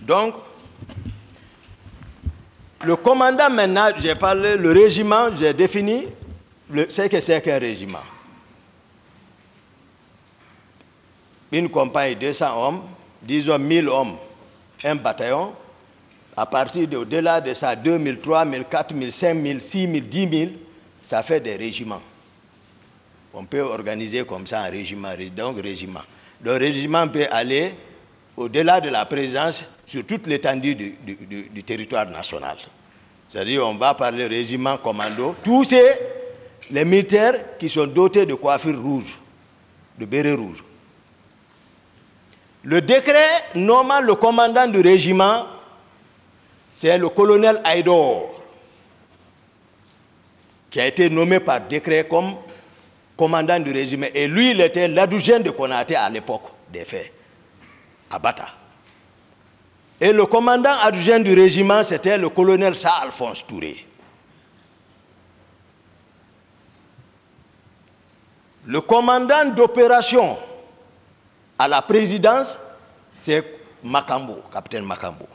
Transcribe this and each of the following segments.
Donc, le commandant maintenant, j'ai parlé, le régiment, j'ai défini ce que c'est qu'un régiment. Une compagnie, 200 hommes, disons 1000 hommes, un bataillon. À partir au-delà de ça, 2000, 3000, 4000, 5000, 6000, 10 000, ça fait des régiments. On peut organiser comme ça un régiment, donc régiment. Le régiment peut aller au-delà de la présence sur toute l'étendue du territoire national. C'est-à-dire on va parler régiment, commando, tous les militaires qui sont dotés de coiffures rouges, de bérets rouges. Le décret nommant le commandant du régiment, c'est le colonel Aïdor, qui a été nommé par décret comme commandant du régiment. Et lui, il était l'adjoint de Konaté à l'époque des faits, à Bata. Et le commandant adjoint du régiment, c'était le colonel Alphonse Touré. Le commandant d'opération à la présidence, c'est Makambo, capitaine Makambo.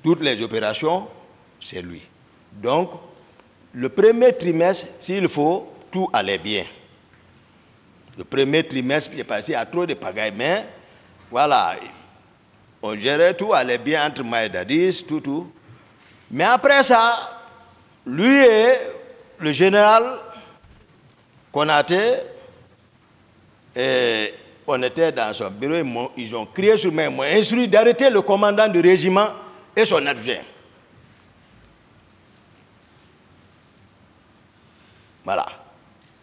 Toutes les opérations, c'est lui. Donc, le premier trimestre, s'il faut, tout allait bien. Le premier trimestre, il est passé à trop de pagaille, mais voilà, on gérait, tout allait bien entre moi et Dadis, tout. Mais après ça, lui et le général Konaté, on était dans son bureau, ils ont crié sur moi, ils m'ont instruit d'arrêter le commandant du régiment et son adjoint. Voilà.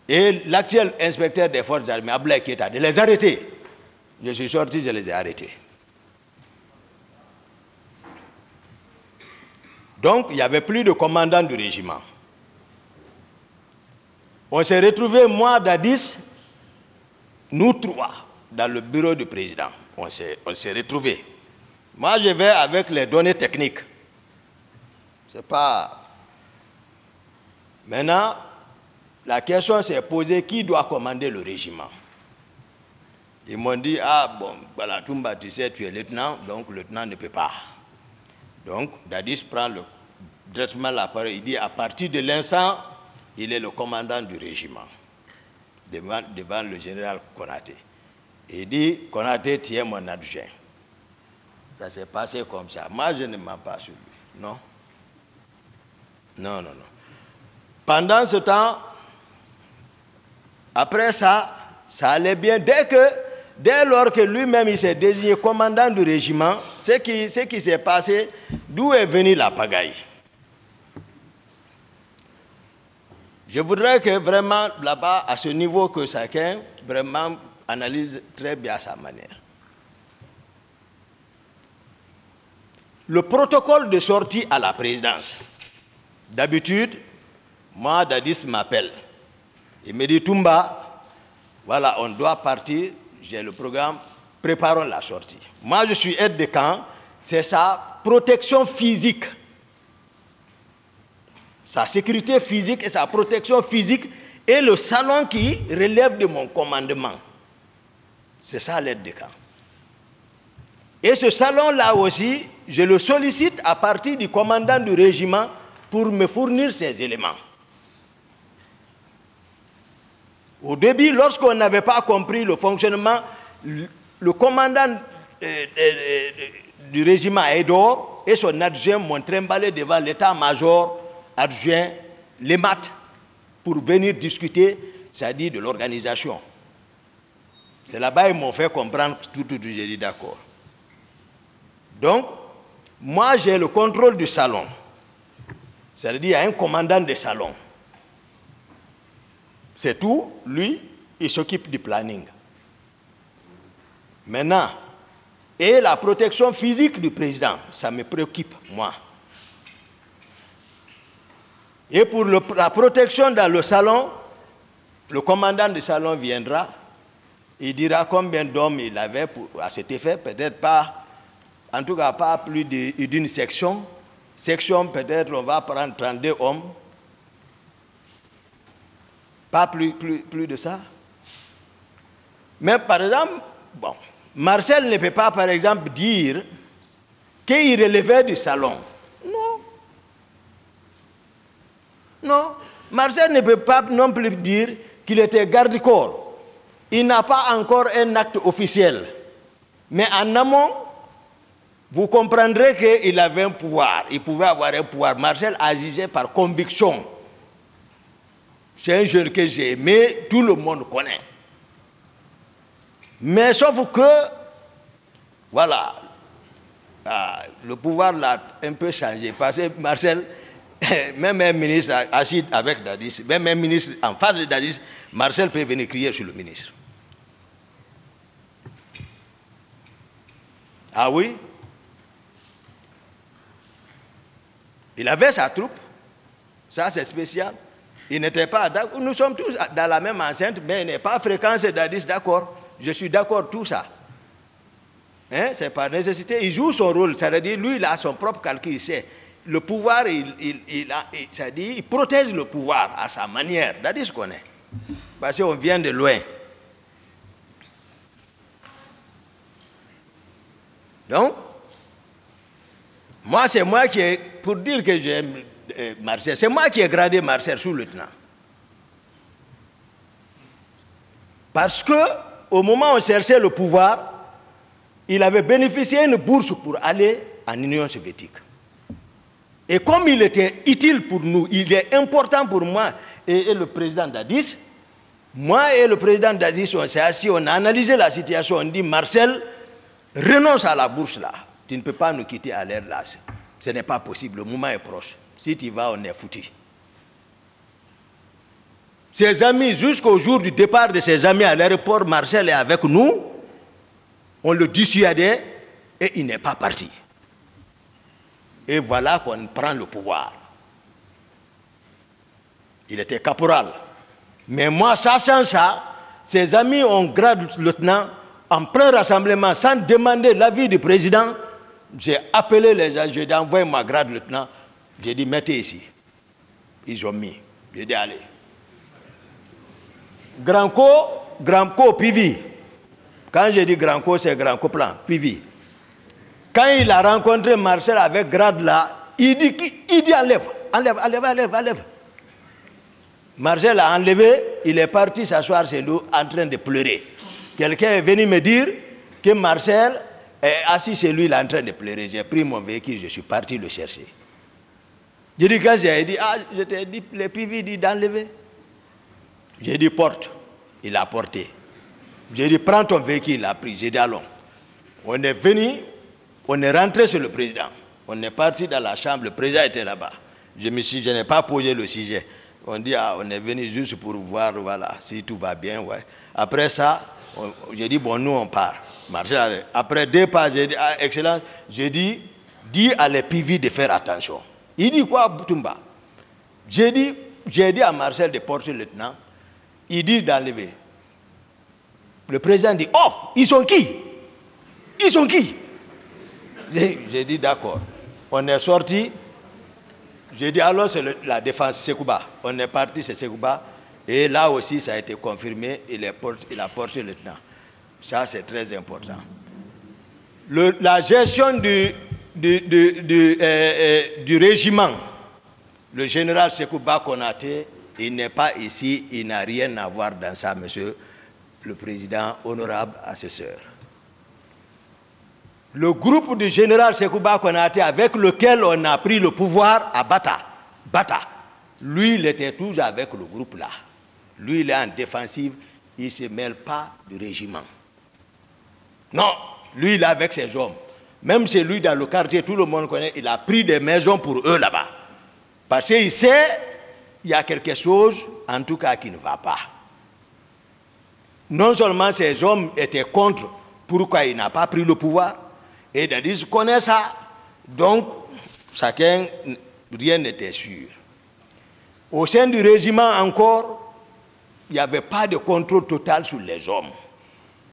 Et l'actuel inspecteur des forces armées, Abdoulaye Keita, de les arrêter. Je suis sorti, je les ai arrêtés. Donc, il n'y avait plus de commandant du régiment. On s'est retrouvés, moi, Dadis, nous trois, dans le bureau du président. On s'est retrouvés. Moi, je vais avec les données techniques. C'est pas... Maintenant, la question s'est posée, qui doit commander le régiment? Ils m'ont dit, ah bon, voilà, Toumba, tu sais, tu es lieutenant, donc le lieutenant ne peut pas. Donc, Dadis prend directement la parole, il dit, à partir de l'instant, il est le commandant du régiment, devant le général Konaté. Il dit, Konaté, tu es mon adjoint. Ça s'est passé comme ça. Moi, je ne mens pas sur lui. Non. Non. Pendant ce temps, après ça, ça allait bien. Dès lors que lui-même il s'est désigné commandant du régiment, ce qui s'est passé, d'où est venue la pagaille? Je voudrais que vraiment, là-bas, à ce niveau, que chacun vraiment analyse très bien à sa manière. Le protocole de sortie à la présidence. D'habitude, moi, Dadis m'appelle. Il me dit, Toumba, voilà, on doit partir, j'ai le programme, préparons la sortie. Moi, je suis aide de camp, c'est sa protection physique. Sa sécurité physique et sa protection physique est le salon qui relève de mon commandement. C'est ça l'aide de camp. Et ce salon-là aussi, je le sollicite à partir du commandant du régiment pour me fournir ces éléments. Au début, lorsqu'on n'avait pas compris le fonctionnement, le commandant du régiment Aïdor et son adjoint m'ont trimballé devant l'état-major adjoint, les maths, pour venir discuter, c'est-à-dire de l'organisation. C'est là-bas qu'ils m'ont fait comprendre tout, j'ai dit d'accord. Donc, moi j'ai le contrôle du salon. C'est-à-dire qu'il y a un commandant de salon. C'est tout, lui, il s'occupe du planning. Maintenant, et la protection physique du président, ça me préoccupe, moi. Et pour la protection dans le salon, le commandant du salon viendra, il dira combien d'hommes il avait à cet effet, peut-être pas, en tout cas pas plus d'une section. Section, peut-être on va prendre 32 hommes. Pas plus de ça. Mais par exemple, bon, Marcel ne peut pas, par exemple, dire qu'il relevait du salon. Non. Non. Marcel ne peut pas non plus dire qu'il était garde-corps. Il n'a pas encore un acte officiel. Mais en amont, vous comprendrez qu'il avait un pouvoir. Il pouvait avoir un pouvoir. Marcel agissait par conviction. C'est un jeune que j'ai aimé, tout le monde connaît. Mais sauf que, voilà, le pouvoir l'a un peu changé. Parce que Marcel, même un ministre assis avec Dadis, même un ministre en face de Dadis, Marcel peut venir crier sur le ministre. Ah oui? Il avait sa troupe. Ça, c'est spécial. Il n'était pas d'accord. Nous sommes tous dans la même enceinte, mais il n'est pas fréquent, c'est Dadis, d'accord. Je suis d'accord, tout ça. Hein? C'est par nécessité. Il joue son rôle. C'est-à-dire, lui, il a son propre calcul. Il sait. Le pouvoir, c'est-à-dire, il protège le pouvoir à sa manière. Dadis connaît. Parce qu'on vient de loin. Donc, moi, c'est moi qui ai, pour dire que j'aime Marcel, c'est moi qui ai gradé Marcel sous-lieutenant. Parce que, au moment où on cherchait le pouvoir, il avait bénéficié d'une bourse pour aller en Union soviétique. Et comme il était utile pour nous, il est important pour moi et le président Dadis, moi et le président Dadis, on s'est assis, on a analysé la situation, on dit Marcel, renonce à la bourse là. Tu ne peux pas nous quitter à l'air là. Ce n'est pas possible, le moment est proche. Si tu vas, on est foutu. Ses amis, jusqu'au jour du départ de ses amis à l'aéroport, Marcel est avec nous. On le dissuadait et il n'est pas parti. Et voilà qu'on prend le pouvoir. Il était caporal. Mais moi, sachant ça, ses amis ont grade lieutenant en plein rassemblement, sans demander l'avis du président. J'ai appelé les gens, j'ai dit envoyez ma grade lieutenant. J'ai dit mettez ici. Ils ont mis. J'ai dit allez. Grand-Co, Pivi. Quand je dis Grand-Co, c'est Grand-Co plan, Pivi. Quand il a rencontré Marcel avec grade là, il dit enlève. Marcel a enlevé, il est parti s'asseoir chez nous en train de pleurer. Quelqu'un est venu me dire que Marcel est assis chez lui, il est en train de pleurer. J'ai pris mon véhicule, je suis parti le chercher. J'ai dit, quand j'ai dit, je t'ai dit, le Pivi dit d'enlever. J'ai dit, porte. Il a porté. J'ai dit, prends ton véhicule, il a pris. J'ai dit, allons. On est venu, on est rentré sur le président. On est parti dans la chambre, le président était là-bas. Je n'ai pas posé le sujet. On dit, on est venu juste pour voir, voilà, si tout va bien, ouais. Après ça, j'ai dit, bon, nous, on part. Après 2 pas, j'ai dit, excellent, j'ai dit, dis à les Pivi de faire attention. Il dit quoi, Boutumba? J'ai dit à Marcel de porter le lieutenant, il dit d'enlever. Le président dit, oh, ils sont qui? Ils sont qui? J'ai dit, d'accord. On est sorti. J'ai dit, alors c'est la défense Sekouba. On est parti, c'est Sekouba. Et là aussi, ça a été confirmé. Il a porté le lieutenant. Ça, c'est très important. La gestion du régiment, le général Sekouba Konaté, il n'est pas ici, il n'a rien à voir dans ça, monsieur le président, honorable assesseur. Le groupe du général Sekouba Konaté, avec lequel on a pris le pouvoir à Bata, lui, il était toujours avec le groupe là. Lui, il est en défensive, il ne se mêle pas du régiment. Non, lui, il est avec ses hommes. Même chez lui, dans le quartier, tout le monde connaît, il a pris des maisons pour eux là-bas. Parce qu'il sait, il y a quelque chose, en tout cas, qui ne va pas. Non seulement ces hommes étaient contre pourquoi il n'a pas pris le pouvoir, et Dadis connaît ça, donc chacun, rien n'était sûr. Au sein du régiment encore, il n'y avait pas de contrôle total sur les hommes.